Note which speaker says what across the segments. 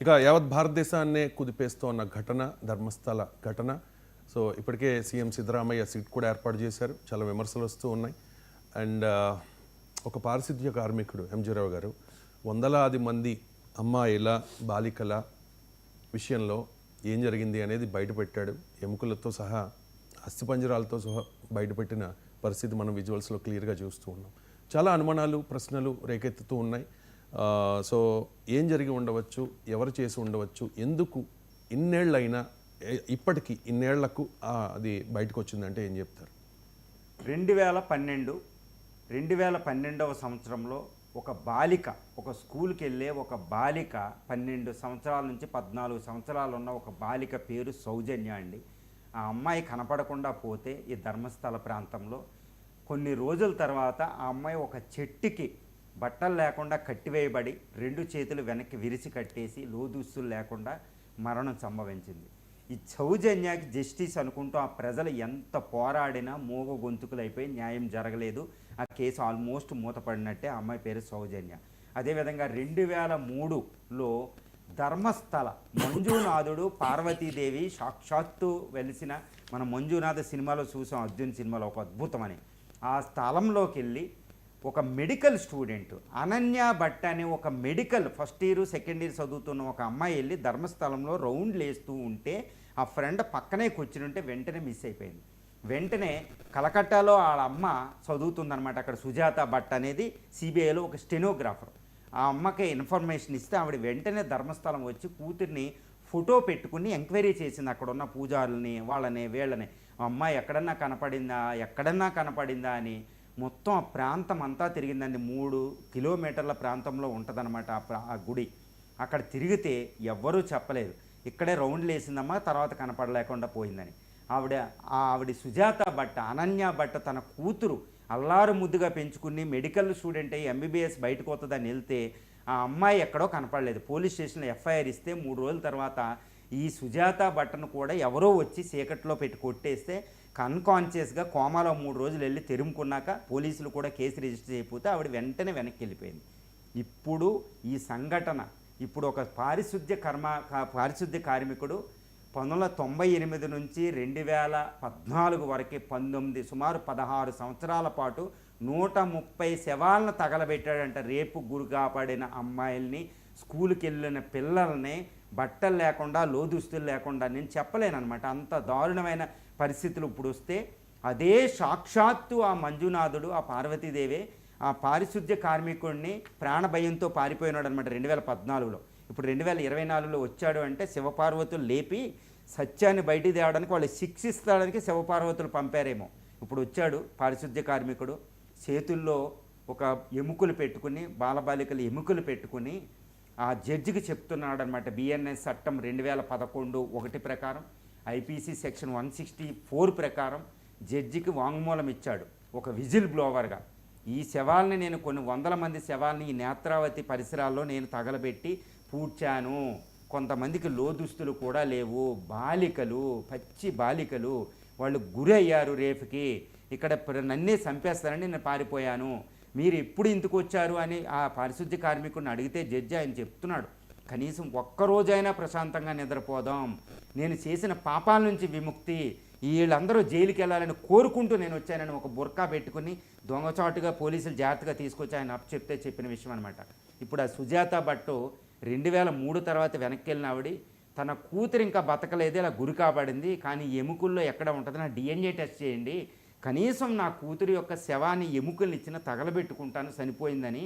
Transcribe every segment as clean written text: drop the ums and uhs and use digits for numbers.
Speaker 1: ఇక యావత్ భారతదేశాన్నే కుదిపేస్తోన్న ఘటన ధర్మస్థల ఘటన. సో ఇప్పటికే సీఎం సిద్ధరామయ్య సీట్ కూడా ఏర్పాటు చేశారు. చాలా విమర్శలు వస్తూ ఉన్నాయి. అండ్ ఒక పారిశుద్ధ్య కార్మికుడు ఎంజీరావు గారు వందలాది మంది అమ్మాయిల బాలికల విషయంలో ఏం జరిగింది అనేది బయటపెట్టాడు. ఎముకలతో సహా అస్థిపంజరాలతో సహా బయటపెట్టిన పరిస్థితి మనం విజువల్స్లో క్లియర్గా చూస్తూ ఉన్నాం. చాలా అనుమానాలు ప్రశ్నలు రేకెత్తుతూ ఉన్నాయి. సో ఏం జరిగి ఉండవచ్చు, ఎవరు చేసి ఉండవచ్చు, ఎందుకు ఇన్నేళ్ళైనా ఇప్పటికీ ఇన్నేళ్లకు అది బయటకు వచ్చిందంటే ఏం చెప్తారు?
Speaker 2: 2012వ సంవత్సరంలో ఒక బాలిక, ఒక స్కూల్కి వెళ్ళే ఒక బాలిక, 12 సంవత్సరాల నుంచి 14 సంవత్సరాలు ఉన్న ఒక బాలిక పేరు సౌజన్య అండి. ఆ అమ్మాయి కనపడకుండా పోతే ఈ ధర్మస్థల ప్రాంతంలో కొన్ని రోజుల తర్వాత ఆ అమ్మాయి ఒక చెట్టుకి బట్టలు లేకుండా కట్టివేయబడి 2 చేతులు వెనక్కి విరిచి కట్టేసి లోదుస్తులు లేకుండా మరణం సంభవించింది. ఈ సౌజన్యకి జస్టిస్ అనుకుంటూ ఆ ప్రజలు ఎంత పోరాడినా మోగ గొంతుకులైపోయి న్యాయం జరగలేదు. ఆ కేసు ఆల్మోస్ట్ మూతపడినట్టే. ఆ అమ్మాయి పేరు సౌజన్య. అదేవిధంగా 2003లో ధర్మస్థల మంజునాథుడు పార్వతీదేవి సాక్షాత్తు వెలిసిన మన మంజునాథ సినిమాలో చూసాం, అర్జున్ సినిమాలో ఒక అద్భుతమని. ఆ స్థలంలోకి వెళ్ళి ఒక మెడికల్ స్టూడెంట్ అనన్య భట్ అనే ఒక medical first year second year చదువుతున్న ఒక అమ్మాయి వెళ్ళి ధర్మస్థలంలో రౌండ్లు వేస్తూ ఉంటే ఆ ఫ్రెండ్ పక్కనే కూర్చుని వెంటనే మిస్ అయిపోయింది. వెంటనే కలకట్టాలో వాళ్ళ అమ్మ చదువుతుందనమాట. అక్కడ సుజాత భట్ అనేది సిబిఐలో ఒక స్టెనోగ్రాఫర్. ఆ అమ్మకి ఇన్ఫర్మేషన్ ఇస్తే ఆవిడ వెంటనే ధర్మస్థలం వచ్చి కూతుర్ని ఫోటో పెట్టుకుని ఎంక్వైరీ చేసింది. అక్కడ ఉన్న పూజారులని, వాళ్ళని, వీళ్ళని. అమ్మాయి ఎక్కడన్నా కనపడిందా అని మొత్తం ఆ ప్రాంతం అంతా తిరిగిందండి. 3 కిలోమీటర్ల ప్రాంతంలో ఉంటుందన్నమాట ఆ గుడి. అక్కడ తిరిగితే ఎవ్వరూ చెప్పలేదు, ఇక్కడే రౌండ్లు వేసిందమ్మా, తర్వాత కనపడలేకుండా పోయిందని. ఆవిడ సుజాత భట్, అనన్య భట్ తన కూతురు అల్లారు ముద్దుగా పెంచుకుని మెడికల్ స్టూడెంట్ అయ్యి ఎంబీబీఎస్ బయటకు వస్తుందని వెళ్తే ఆ అమ్మాయి ఎక్కడో కనపడలేదు. పోలీస్ స్టేషన్లో ఎఫ్ఐఆర్ ఇస్తే 3 రోజుల తర్వాత ఈ సుజాత భట్ను కూడా ఎవరో వచ్చి చీకట్లో పెట్టి కొట్టేస్తే అన్కాన్షియస్గా కోమాలో 3 రోజులు వెళ్ళి తెరుముకున్నాక పోలీసులు కూడా కేసు రిజిస్టర్ చేయకపోతే ఆవిడ వెంటనే వెనక్కి వెళ్ళిపోయింది. ఇప్పుడు ఈ సంఘటన ఒక పారిశుద్ధ్య కార్మికుడు 1998 నుంచి 2014 వరకు సుమారు 16 సంవత్సరాల పాటు 130 శవాలను తగలబెట్టాడంట. రేపు గురికాపడిన అమ్మాయిల్ని, స్కూల్కి వెళ్ళిన పిల్లల్ని బట్టలు లేకుండా, లోదుస్తులు లేకుండా. నేను చెప్పలేనమాట, అంత దారుణమైన పరిస్థితులు ఇప్పుడు వస్తే అదే సాక్షాత్తు ఆ మంజునాథుడు, ఆ పార్వతీదేవి ఆ పారిశుద్ధ్య కార్మికుడిని ప్రాణభయంతో పారిపోయినాడు అనమాట 2014లో. ఇప్పుడు 2024లో వచ్చాడు అంటే శివపార్వతులు లేపి సత్యాన్ని బయటికి తేవడానికి, వాళ్ళు శిక్షిస్తాడానికి శివపార్వతులు పంపారేమో. ఇప్పుడు వచ్చాడు పారిశుద్ధ్య కార్మికుడు, చేతుల్లో ఒక ఎముకలు పెట్టుకుని, బాలబాలికలు ఎముకలు పెట్టుకుని ఆ జడ్జికి చెప్తున్నాడు అనమాట. బిఎన్ఎస్ చట్టం 2011(1) ప్రకారం, ఐపీసీ సెక్షన్ 164 ప్రకారం జడ్జికి వాంగ్మూలం ఇచ్చాడు ఒక విజిల్ బ్లోవర్గా. ఈ శవాల్ని నేను కొన్ని వందల మంది శవాల్ని ఈ నేత్రావతి పరిసరాల్లో నేను తగలబెట్టి పూడ్చాను. కొంతమందికి లోదుస్తులు కూడా లేవు, బాలికలు, పచ్చి బాలికలు, వాళ్ళు గురి అయ్యారు రేపుకి, ఇక్కడ నన్నే చంపేస్తారని నేను పారిపోయాను, మీరు ఎప్పుడు ఇందుకు వచ్చారు అని ఆ పారిశుద్ధ్య కార్మికుడిని అడిగితే జడ్జి ఆయన చెప్తున్నాడు, కనీసం ఒక్కరోజైనా ప్రశాంతంగా నిద్రపోదాం, నేను చేసిన పాపాల నుంచి విముక్తి, వీళ్ళందరూ జైలుకి వెళ్ళాలని కోరుకుంటూ నేను వచ్చానని ఒక బుర్కా పెట్టుకుని దొంగచాటుగా పోలీసులు జాగ్రత్తగా తీసుకొచ్చి ఆయన చెప్పిన విషయం అనమాట. ఇప్పుడు ఆ సుజాత భట్ 2003 తర్వాత వెనక్కి వెళ్ళిన ఆవిడ తన కూతురు ఇంకా బతకలేదు, ఇలా గురి కాబడింది, కానీ ఎముకల్లో ఎక్కడ ఉంటుంది, నా డిఎన్ఏ టెస్ట్ చేయండి, కనీసం నా కూతురు యొక్క శవాన్ని ఎముకలు ఇచ్చిన తగలబెట్టుకుంటాను, చనిపోయిందని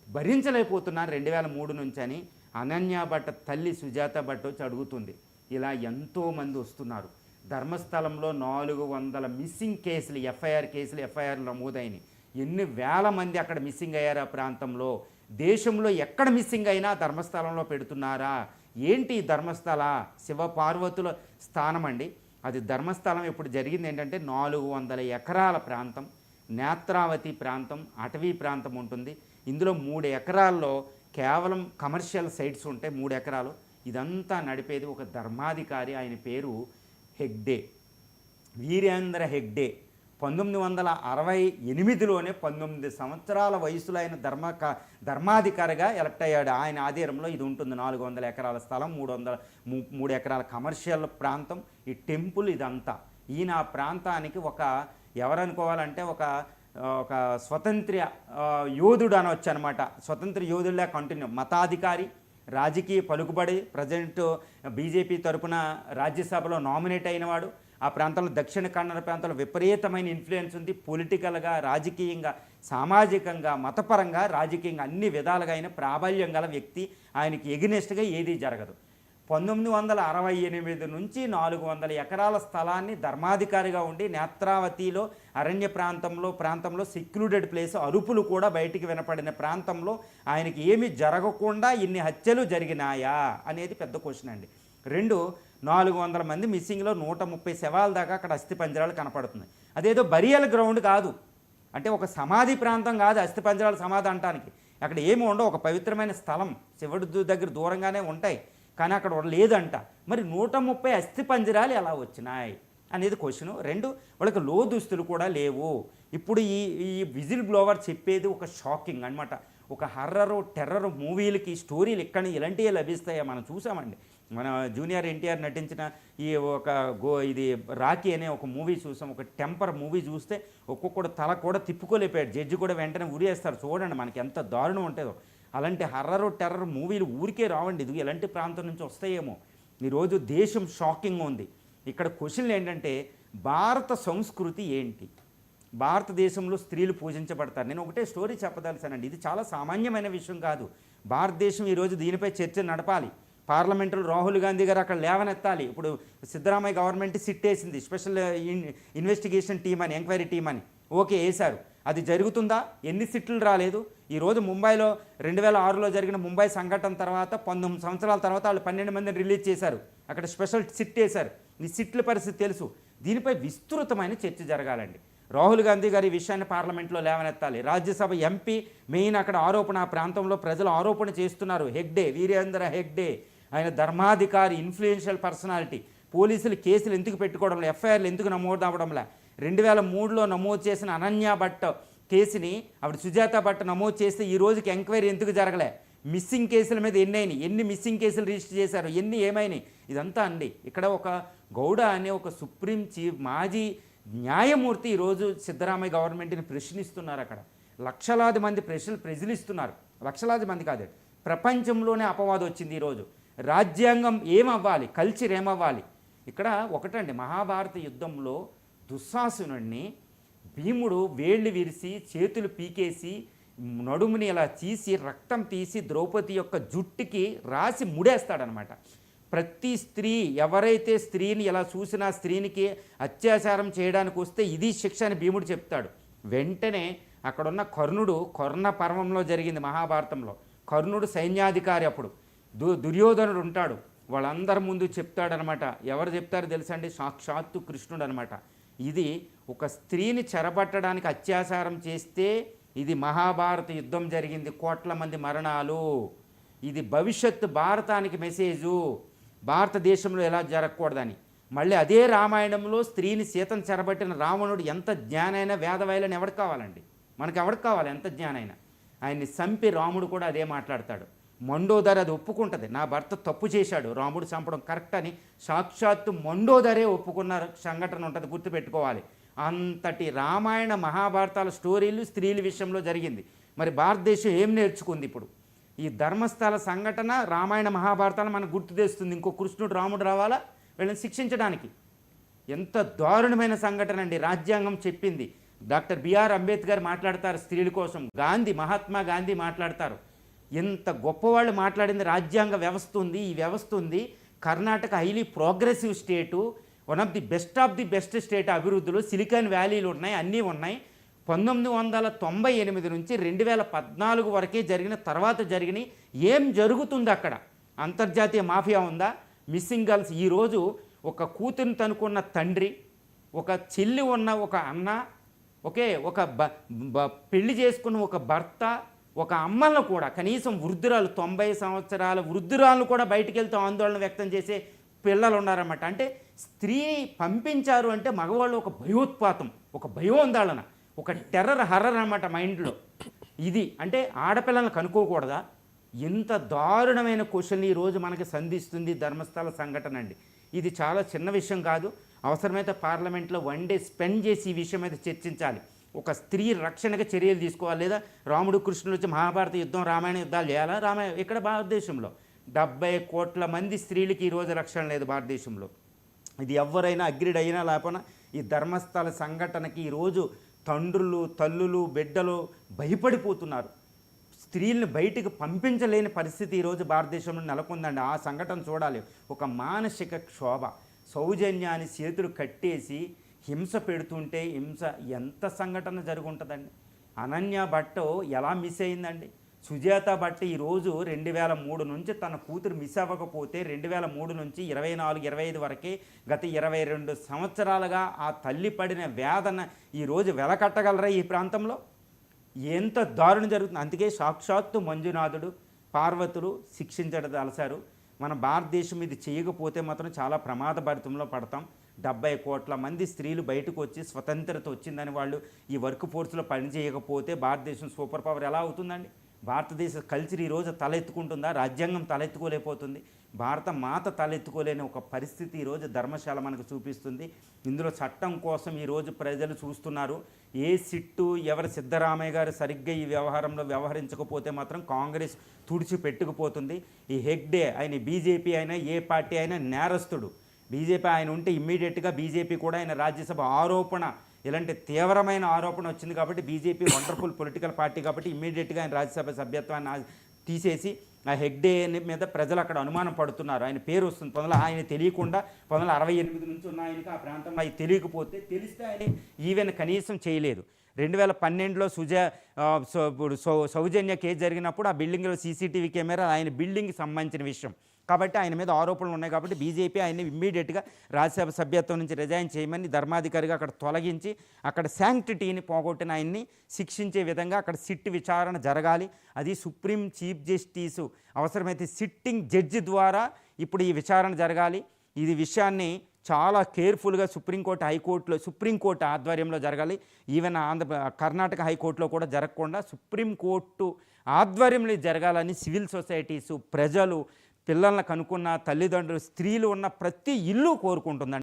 Speaker 2: భరించలేకపోతున్నాను 2003 నుంచి అని అనన్య భట్ తల్లి సుజాత భట్ వచ్చి అడుగుతుంది. ఇలా ఎంతోమంది వస్తున్నారు. ధర్మస్థలంలో 400 మిస్సింగ్ కేసులు, ఎఫ్ఐఆర్ నమోదైనవి. ఎన్ని వేల మంది అక్కడ మిస్సింగ్ అయ్యారు ఆ ప్రాంతంలో. దేశంలో ఎక్కడ మిస్సింగ్ అయినా ధర్మస్థలంలో పెడుతున్నారా ఏంటి? ధర్మస్థల శివపార్వతుల స్థానం అండి అది. ధర్మస్థలం ఇప్పుడు జరిగింది ఏంటంటే 400 ఎకరాల ప్రాంతం, నేత్రావతి ప్రాంతం, అటవీ ప్రాంతం ఉంటుంది. ఇందులో 3 ఎకరాల్లో కేవలం కమర్షియల్ సైట్స్ ఉంటాయి, 3 ఎకరాలు. ఇదంతా నడిపేది ఒక ధర్మాధికారి, ఆయన పేరు హెగ్డే, వీరేంద్ర హెగ్డే. 1968లోనే 19 సంవత్సరాల వయసులో ఆయన ధర్మాధికారిగా ఎలక్ట్ అయ్యాడు. ఆయన ఆధీనంలో ఇది ఉంటుంది. 400 ఎకరాల స్థలం, 3 ఎకరాల కమర్షియల్ ప్రాంతం, ఈ టెంపుల్ ఇదంతా. ఈయన ఆ ప్రాంతానికి ఎవరనుకోవాలంటే ఒక స్వతంత్ర యోధుడు అనవచ్చు అనమాట. స్వతంత్ర యోధుడిలా కంటిన్యూ, మతాధికారి, రాజకీయ పలుకుబడి, ప్రజెంట్ బీజేపీ తరపున రాజ్యసభలో నామినేట్ అయినవాడు. ఆ ప్రాంతంలో దక్షిణ కన్నడ ప్రాంతంలో విపరీతమైన ఇన్ఫ్లుయెన్స్ ఉంది. పొలిటికల్గా, రాజకీయంగా, సామాజికంగా, మతపరంగా, రాజకీయంగా అన్ని విధాలుగా అయిన ప్రాబల్యం గల వ్యక్తి. ఆయనకి ఎగినెస్ట్గా ఏదీ జరగదు. 1968 నుంచి 400 ఎకరాల స్థలాన్ని ధర్మాధికారిగా ఉండి నేత్రావతిలో అరణ్య ప్రాంతంలో సెక్లూడెడ్ ప్లేస్, అరుపులు కూడా బయటికి వినపడిన ప్రాంతంలో ఆయనకి ఏమీ జరగకుండా ఇన్ని హత్యలు జరిగినాయా అనేది పెద్ద క్వశ్చన్ అండి. 400 మంది మిస్సింగ్లో 130 శవాల దాకా అక్కడ అస్థిపంజరాలు కనపడుతున్నాయి. అదేదో బరియల్ గ్రౌండ్ కాదు, అంటే ఒక సమాధి ప్రాంతం కాదు అస్థిపంజరాలు సమాధి అంటానికి. అక్కడ ఏమి ఉండవు, ఒక పవిత్రమైన స్థలం, శివుడి దగ్గర దూరంగానే ఉంటాయి, కానీ అక్కడ లేదంట. మరి 130 అస్థిపంజరాలు ఎలా వచ్చినాయి అనేది క్వశ్చను. 2, వాళ్ళకి లోదుస్తులు కూడా లేవు. ఇప్పుడు ఈ విజిల్ బ్లోవర్ చెప్పేది ఒక షాకింగ్ అనమాట. ఒక టెర్రర్ మూవీలకి స్టోరీలు ఇక్కడ ఇలాంటివి లభిస్తాయో మనం చూసామండి. మన జూనియర్ ఎన్టీఆర్ నటించిన ఇది రాఖీ అనే ఒక మూవీ చూసాం. ఒక టెంపర్ మూవీ చూస్తే ఒక్కొక్కడు తల కూడా తిప్పుకోలేపాడు, జడ్జి కూడా వెంటనే ఉరేస్తారు. చూడండి మనకి ఎంత దారుణం ఉంటుందో. అలాంటి టెర్రర్ మూవీలు ఊరికే రావండి, ఇది ఎలాంటి ప్రాంతం నుంచి వస్తాయేమో. ఈరోజు దేశం షాకింగ్ ఉంది. ఇక్కడ క్వశ్చన్లు ఏంటంటే భారత సంస్కృతి ఏంటి, భారతదేశంలో స్త్రీలు పూజించబడతారు. నేను ఒకటే స్టోరీ చెప్పదలిసానండి, ఇది చాలా సామాన్యమైన విషయం కాదు. భారతదేశం ఈరోజు దీనిపై చర్చ నడపాలి. పార్లమెంటులో రాహుల్ గాంధీ గారు అక్కడ లేవనెత్తాలి. ఇప్పుడు సిద్ధరామయ్య గవర్నమెంట్ సిట్ వేసింది, స్పెషల్ ఇన్వెస్టిగేషన్ టీమ్ అని, ఎంక్వైరీ టీమ్ అని. ఓకే వేశారు, అది జరుగుతుందా? ఎన్ని సిట్లు రాలేదు. ఈరోజు ముంబైలో 2006లో జరిగిన ముంబై సంఘటన తర్వాత 19 సంవత్సరాల తర్వాత వాళ్ళు 12 మందిని రిలీజ్ చేశారు. అక్కడ స్పెషల్ సిట్ వేశారు. ఈ సిట్ల పరిస్థితి తెలుసు. దీనిపై విస్తృతమైన చర్చ జరగాలండి. రాహుల్ గాంధీ గారి ఈ విషయాన్ని పార్లమెంట్లో లేవనెత్తాలి. రాజ్యసభ ఎంపీ మెయిన్ అక్కడ ఆరోపణ, ఆ ప్రాంతంలో ప్రజలు ఆరోపణ చేస్తున్నారు. వీరేంద్ర హెగ్డే ఆయన ధర్మాధికారి, ఇన్ఫ్లుయెన్షియల్ పర్సనాలిటీ. పోలీసులు కేసులు ఎందుకు పెట్టుకోవడంలే, ఎఫ్ఐఆర్లు ఎందుకు నమోదు అవ్వడంలే? 2003లో నమోదు చేసిన అనన్య భట్ కేసుని ఆవిడ సుజాత భట్ నమోదు చేస్తే ఈ రోజుకి ఎంక్వైరీ ఎందుకు జరగలే? మిస్సింగ్ కేసుల మీద ఎన్ని మిస్సింగ్ కేసులు రిజిస్టర్ చేశారు, ఏమైనాయి? ఇదంతా అండి. ఇక్కడ ఒక గౌడ అనే ఒక సుప్రీం మాజీ న్యాయమూర్తి ఈరోజు సిద్ధరామయ్య గవర్నమెంట్ని ప్రశ్నిస్తున్నారు. అక్కడ లక్షలాది మంది ప్రశ్నిస్తున్నారు. లక్షలాది మంది కాదు, ప్రపంచంలోనే అపవాదం వచ్చింది. ఈరోజు రాజ్యాంగం ఏమవ్వాలి, కల్చర్ ఏమవ్వాలి? ఇక్కడ ఒకటండి, మహాభారత యుద్ధంలో దుశ్శాసనుడిని భీముడు వేళ్ళు విరిసి చేతులు పీకేసి నడుముని ఇలా తీసి రక్తం తీసి ద్రౌపది యొక్క జుట్టుకి రాసి ముడేస్తాడనమాట. ప్రతి స్త్రీ ఎవరైతే స్త్రీని ఎలా చూసినా స్త్రీనికి అత్యాచారం చేయడానికి వస్తే ఇది శిక్ష అని భీముడు చెప్తాడు. వెంటనే అక్కడున్న కర్ణ పర్వంలో జరిగింది మహాభారతంలో. కర్ణుడు సైన్యాధికారి, అప్పుడు దుర్యోధనుడు ఉంటాడు. వాళ్ళందరి ముందు చెప్తాడనమాట. ఎవరు చెప్తారో తెలుసండి? సాక్షాత్తు కృష్ణుడు అనమాట. ఇది ఒక స్త్రీని చెరబట్టడానికి అత్యాచారం చేస్తే ఇది మహాభారత యుద్ధం జరిగింది, కోట్ల మంది మరణాలు. ఇది భవిష్యత్తు భారతానికి మెసేజు, భారతదేశంలో ఎలా జరగకూడదని. మళ్ళీ అదే రామాయణంలో స్త్రీని సీతను చెరబట్టిన రావణుడు ఎంత జ్ఞానైనా వేదవైలని ఎవరికి కావాలండి? మనకు ఎవరికి కావాలి ఎంత జ్ఞానైనా? ఆయన్ని చంపి రాముడు కూడా అదే మాట్లాడతాడు. మండోదరి అది ఒప్పుకుంటుంది, నా భర్త తప్పు చేశాడు, రాముడు చంపడం కరెక్ట్ అని సాక్షాత్తు మండోదరే ఒప్పుకున్న సంఘటన ఉంటుంది, గుర్తుపెట్టుకోవాలి. అంతటి రామాయణ మహాభారతాల స్టోరీలు స్త్రీల విషయంలో జరిగింది. మరి భారతదేశం ఏం నేర్చుకుంది? ఇప్పుడు ఈ ధర్మస్థల సంఘటన రామాయణ మహాభారతాలు మనకు గుర్తు తెస్తుంది. ఇంకో కృష్ణుడు రాముడు రావాలా వీళ్ళని శిక్షించడానికి? ఎంత దారుణమైన సంఘటన అండి. రాజ్యాంగం చెప్పింది. డాక్టర్ బిఆర్ అంబేద్కర్ మాట్లాడతారు స్త్రీల కోసం, మహాత్మా గాంధీ మాట్లాడతారు. ఎంత గొప్పవాళ్ళు మాట్లాడింది రాజ్యాంగ వ్యవస్థ ఉంది. ఈ వ్యవస్థ ఉంది. Karnataka highly progressive state, one of the best state. అభివృద్ధిలో సిలికాన్ వ్యాలీలు ఉన్నాయి, అన్నీ ఉన్నాయి. 1998 నుంచి 2014 వరకే తర్వాత జరిగిన ఏం జరుగుతుంది అక్కడ? అంతర్జాతీయ మాఫియా ఉందా? Missing girls. ఈరోజు ఒక కూతురుని తనుకున్న తండ్రి, ఒక చెల్లి ఉన్న ఒక అన్న, ఒక పెళ్లి చేసుకున్న ఒక భర్త, ఒక అమ్మలను కూడా, కనీసం వృద్ధురాలు 90 సంవత్సరాల వృద్ధురాలను కూడా బయటికి వెళ్తూ ఆందోళన వ్యక్తం చేసే పిల్లలు ఉన్నారన్నమాట. అంటే స్త్రీ పంపించారు అంటే మగవాళ్ళు ఒక భయోత్పాతం, ఒక భయోందోళన, ఒక టెర్రర్ హర్రర్ అన్నమాట మైండ్లో. ఇది అంటే ఆడపిల్లలను కనుక్కోకూడదా? ఇంత దారుణమైన క్వశ్చన్ ఈరోజు మనకి సంధిస్తుంది ధర్మస్థల సంఘటన అండి. ఇది చాలా చిన్న విషయం కాదు. అవసరమైతే పార్లమెంట్లో 1 డే స్పెండ్ చేసి ఈ విషయం మీద చర్చించాలి. ఒక స్త్రీ రక్షణగా చర్యలు తీసుకోవాలి. లేదా రాముడు కృష్ణుడు వచ్చి మహాభారత యుద్ధం రామాయణ యుద్ధాలు చేయాలా? ఇక్కడ భారతదేశంలో 70 కోట్ల మంది స్త్రీలకి ఈరోజు రక్షణ లేదు భారతదేశంలో. ఇది ఎవరైనా అగ్రిడ్ అయినా లేకపోయినా ఈ ధర్మస్థల సంఘటనకి ఈరోజు తండ్రులు, తల్లులు, బిడ్డలు భయపడిపోతున్నారు. స్త్రీలను బయటికి పంపించలేని పరిస్థితి ఈరోజు భారతదేశంలో నెలకొందండి. ఆ సంఘటన చూడాలి. ఒక మానసిక క్షోభ. సౌజన్యాన్ని చేతులు కట్టేసి హింస పెడుతుంటే ఎంత సంఘటన జరుగుంటుందండి. అనన్య భట్ ఎలా మిస్ అయిందండి. సుజాత భట్ ఈరోజు 2003 నుంచి తన కూతురు మిస్ అవ్వకపోతే 2003 నుంచి 24, 25 వరకే గత 22 సంవత్సరాలుగా ఆ తల్లి పడిన వేదన ఈరోజు వెలకట్టగలరా ఈ ప్రాంతంలో? ఎంత దారుణం జరుగుతుంది. అందుకే సాక్షాత్తు మంజునాథుడు, పార్వతులు శిక్షించదలసారు. మన భారతదేశం ఇది చేయకపోతే మాత్రం చాలా ప్రమాదభరితంలో పడతాం. 70 కోట్ల మంది స్త్రీలు బయటకు వచ్చి స్వతంత్రత వచ్చిందని వాళ్ళు ఈ వర్క్ ఫోర్స్లో పని చేయకపోతే భారతదేశం సూపర్ పవర్ ఎలా అవుతుందండి? భారతదేశ కల్చర్ ఈరోజు తలెత్తుకుంటుందా? రాజ్యాంగం తలెత్తుకోలేకపోతుంది. భారత మాత తలెత్తుకోలేని ఒక పరిస్థితి ఈరోజు ధర్మశాల మనకు చూపిస్తుంది. ఇందులో చట్టం కోసం ఈరోజు ప్రజలు చూస్తున్నారు. ఏ సిట్టు ఎవరు సిద్ధరామయ్య గారు సరిగ్గా ఈ వ్యవహారంలో వ్యవహరించకపోతే మాత్రం కాంగ్రెస్ తుడిచిపెట్టుకుపోతుంది. ఈ హెగ్డే ఆయన బీజేపీ అయినా ఏ పార్టీ అయినా నేరస్తుడు. బీజేపీ ఆయన ఉంటే ఇమ్మీడియట్గా బీజేపీ కూడా ఆయన రాజ్యసభ ఆరోపణ, ఇలాంటి తీవ్రమైన ఆరోపణ వచ్చింది కాబట్టి బీజేపీ వండర్ఫుల్ పొలిటికల్ పార్టీ కాబట్టి ఇమ్మీడియట్గా ఆయన రాజ్యసభ సభ్యత్వాన్ని తీసేసి ఆ హెగ్డే మీద ప్రజలు అక్కడ అనుమానం పడుతున్నారు. ఆయన పేరు వస్తుంది. ఆయన తెలియకుండా 1968 నుంచి ఉన్న ఆయనకి ఆ ప్రాంతంలో అది తెలియకపోతే తెలిస్తే ఆయన ఈవెన్ కనీసం చేయలేదు. 2012లో సౌజన్య కేసు జరిగినప్పుడు ఆ బిల్డింగ్లో సీసీటీవీ కెమెరా ఆయన బిల్డింగ్కి సంబంధించిన విషయం కాబట్టి ఆయన మీద ఆరోపణలు ఉన్నాయి కాబట్టి బీజేపీ ఆయన్ని ఇమ్మీడియట్గా రాజ్యసభ సభ్యత్వం నుంచి రిజైన్ చేయమని ధర్మాధికారిగా అక్కడ తొలగించి అక్కడ శాంక్టిటీని పోగొట్టిన ఆయన్ని శిక్షించే విధంగా అక్కడ సిట్ విచారణ జరగాలి. అది సుప్రీం చీఫ్ జస్టిసు అవసరమైతే సిట్టింగ్ జడ్జి ద్వారా ఇప్పుడు ఈ విచారణ జరగాలి. ఇది విషయాన్ని చాలా కేర్ఫుల్గా సుప్రీంకోర్టు ఆధ్వర్యంలో జరగాలి. ఈవెన్ కర్ణాటక హైకోర్టులో కూడా జరగకుండా సుప్రీంకోర్టు ఆధ్వర్యంలో జరగాలని సివిల్ సొసైటీసు, ప్రజలు, పిల్లలను కనుక్కున్న తల్లిదండ్రులు, స్త్రీలు ఉన్న ప్రతి ఇల్లు కోరుకుంటుందండి.